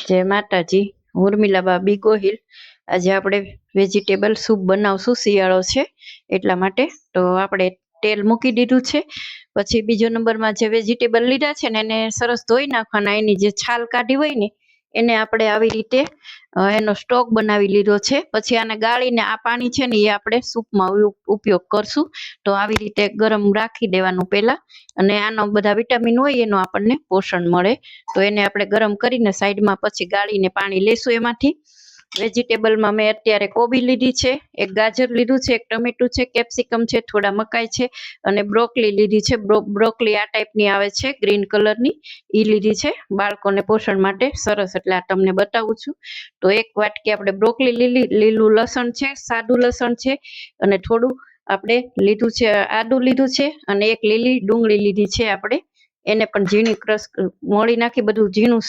જય માતાજી, ઉર્મિલાબા બી ગોહિલ। આજે આપણે વેજીટેબલ સૂપ બનાવશું, શિયાળો છે એટલા માટે। તો આપણે તેલ મૂકી દીધું છે। પછી બીજો નંબરમાં જે વેજીટેબલ લીધા છે ને એને સરસ ધોઈ નાખવાના। એની જે છાલ કાઢી હોય ને એને આપણે આવી રીતે એનો સ્ટોક બનાવી લીધો છે। પછી આને ગાળીને આ પાણી છે ને એ આપણે સૂપમાં ઉપયોગ કરશું। તો આવી રીતે ગરમ રાખી દેવાનું પહેલા, અને આનો બધા વિટામિન હોય એનો આપણને પોષણ મળે। તો એને આપણે ગરમ કરીને સાઈડમાં પછી ગાળીને પાણી લેશું એમાંથી। વેજીટેબલમાં મેં અત્યારે કોબી લીધી છે, એક ગાજર લીધું છે, એક ટમેટું છે, કેપ્સિકમ છે, થોડા મકાઈ છે અને બ્રોકલી લીધી છે। બ્રોકલી આ ટાઈપની આવે છે, ગ્રીન કલરની, એ લીધી છે બાળકોને પોષણ માટે સરસ, એટલે આ તમને બતાવું છું। તો એક વાટકી આપણે બ્રોકલી લીલું લસણ છે, સાદું લસણ છે, અને થોડું આપણે લીધું છે આદું લીધું છે, અને એક લીલી ડુંગળી લીધી છે આપણે। એને પણ ઝીણી ક્રશ મોળી નાખી, બધું ઝીણું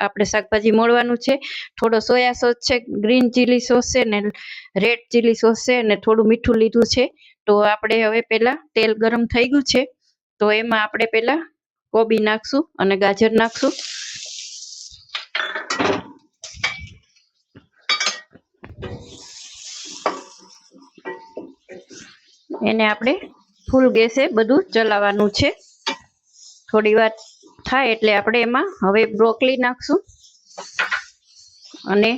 આપણે શાકભાજી મોળવાનું છે। થોડો સોયા સોસ છે, ગ્રીન ચીલી સોસ છે ને રેડ ચીલી સોસ છે, અને થોડું મીઠું લીધું છે। તો આપણે હવે પેલા તેલ ગરમ થઈ ગયું છે, તો એમાં આપણે પેલા કોબી નાખશું અને ગાજર નાખશું। એને આપણે ફૂલ ગેસે બધું ચલાવવાનું છે। થોડી વાર થાય એટલે આપણે એમાં હવે બ્રોકલી નાખશું અને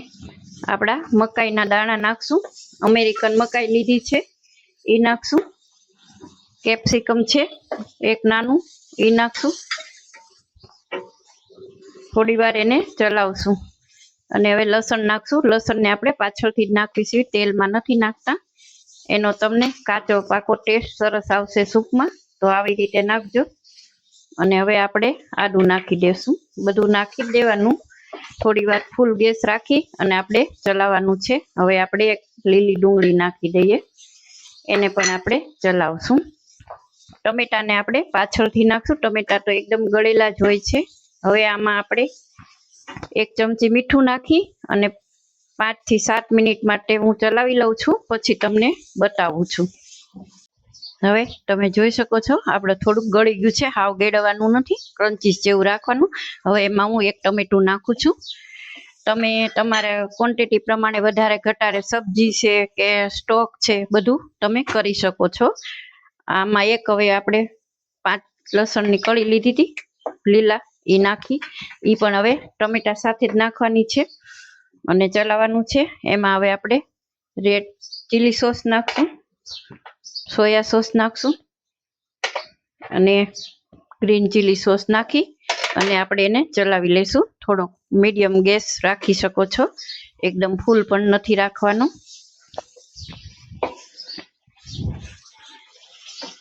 આપણા મકાઈના દાણા નાખશું। અમેરિકન મકાઈ લીધી છે એ નાખશું। કેપ્સિકમ છે એક નાનું, એ નાખશું। થોડી વાર એને ચલાવશું અને હવે લસણ નાખશું। લસણને આપણે પાછળથી જ નાખીશું, તેલમાં નથી નાખતા। એનો તમને કાચો પાકો ટેસ્ટ સરસ આવશે સૂપમાં, તો આવી રીતે નાખજો। અને હવે આપણે આદું નાખી દેશું, બધું નાખી દેવાનું। થોડી વાર ફૂલ ગેસ રાખી અને આપણે ચલાવવાનું છે। હવે આપણે એક લીલી ડુંગળી નાખી દઈએ, એને પણ આપણે ચલાવશું। ટમેટાને આપણે પાછળથી નાખશું, ટમેટા તો એકદમ ગળેલા જ હોય છે। હવે આમાં આપણે 1 ચમચી મીઠું નાખી અને 5 થી 7 મિનિટ માટે હું ચલાવી લઉં છું, પછી તમને બતાવું છું। હવે તમે જોઈ શકો છો આપણે થોડુંક ગળી ગયું છે, હાવ ગેડવાનું નથી, ક્રંચીસ જેવું રાખવાનું। હવે એમાં હું 1 ટમેટું નાખું છું। તમે તમારા ક્વોન્ટિટી પ્રમાણે વધારે ઘટાડે સબ્જી છે કે સ્ટોક છે બધું તમે કરી શકો છો। આમાં એક હવે આપણે 5 લસણની કળી લીધી હતી લીલા, એ નાખી, એ પણ હવે ટમેટા સાથે જ નાખવાની છે અને ચલાવવાનું છે। એમાં હવે આપણે રેડ ચીલી સોસ નાખશું, સોયા સોસ નાખશું અને ગ્રીન ચીલી સોસ નાખી અને આપણે એને ચલાવી લઈશું। થોડો મીડિયમ ગેસ રાખી શકો છો, એકદમ ફૂલ પણ નથી રાખવાનો।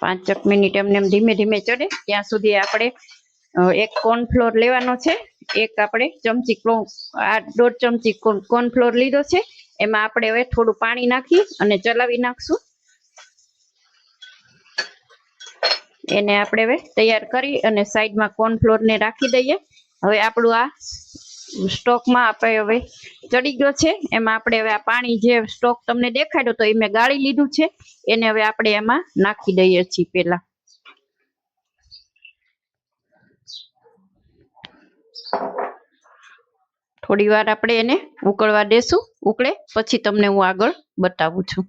5 મિનિટ એમને ધીમે ધીમે ચડે ત્યાં સુધી આપણે એક કોર્નફ્લોર લેવાનો છે, એક આપણે ચમચી 1.5 ચમચી કોર્નફ્લોર લીધો છે। એમાં આપણે હવે થોડું પાણી નાખી અને ચલાવી નાખશું। એને આપણે હવે તૈયાર કરી અને સાઈડમાં કોર્નફ્લોરને રાખી દઈએ। હવે આપણું આ સ્ટોકમાં આપણે હવે ચડી ગયો છે, એમાં આપણે હવે આ પાણી જે સ્ટોક તમને દેખાડ્યો તો એ મેં ગાળી લીધું છે, એને હવે આપણે એમાં નાખી દઈએ છીએ પહેલા। થોડી વાર આપણે એને ઉકળવા દેશું, ઉકળે પછી તમને હું આગળ બતાવું છું।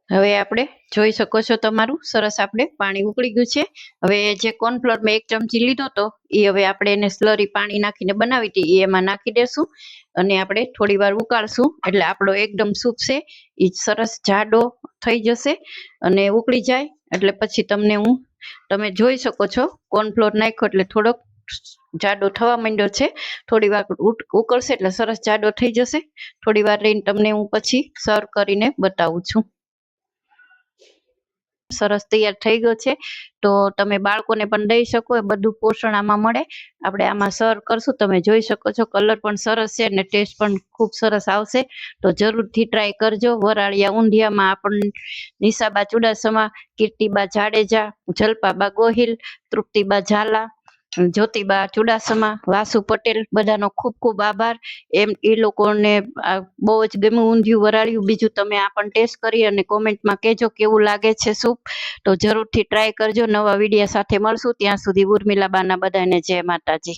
હવે આપણે જોઈ શકો છો તમારું સરસ આપણે પાણી ઉકળી ગયું છે। હવે જે કોર્નફ્લોર મેં 1 ચમચી લીધો તો એ હવે આપણે એને સ્લરી પાણી નાખીને બનાવી હતી એ એમાં નાખી દેશું અને આપણે થોડી વાર ઉકાળશું, એટલે આપણો એકદમ સૂપ છે એ સરસ જાડો થઈ જશે અને ઉકળી જાય એટલે પછી તમે જોઈ શકો છો કોર્નફ્લોર નાખ્યો એટલે થોડોક જાડો થવા માંડ્યો છે। થોડી વાર ઉકળશે એટલે સરસ જાડો થઈ જશે। થોડી વાર રહીને તમને હું પછી સર્વ કરીને બતાવું છું। સરસ તૈયાર થઈ ગયો છે, તો તમે બાળકોને પણ દઈ શકો, એ બધું પોષણ આમાં મળે। આપણે આમાં સર્વ કરશું, તમે જોઈ શકો છો કલર પણ સરસ છે અને ટેસ્ટ પણ ખૂબ સરસ આવશે। તો જરૂરથી ટ્રાય કરજો। વરાળિયા ઊંધિયામાં આપણને નિશાબા ચુડાસમા, કીર્તિબા જાડેજા, જલપાબા ગોહિલ, તૃપ્તિબા ઝાલા, જ્યોતિબા ચુડાસમા, વાસુ પટેલ, બધાનો ખૂબ ખૂબ આભાર। એ લોકોને બહુ જ ગમ્યું ઊંધિયું વરાળ્યું। બીજું તમે આ પણ ટેસ્ટ કરી અને કોમેન્ટમાં કહેજો કેવું લાગે છે સૂપ। તો જરૂરથી ટ્રાય કરજો। નવા વિડીયો સાથે મળશું, ત્યાં સુધી ઉર્મિલાબાના બધાને જય માતાજી।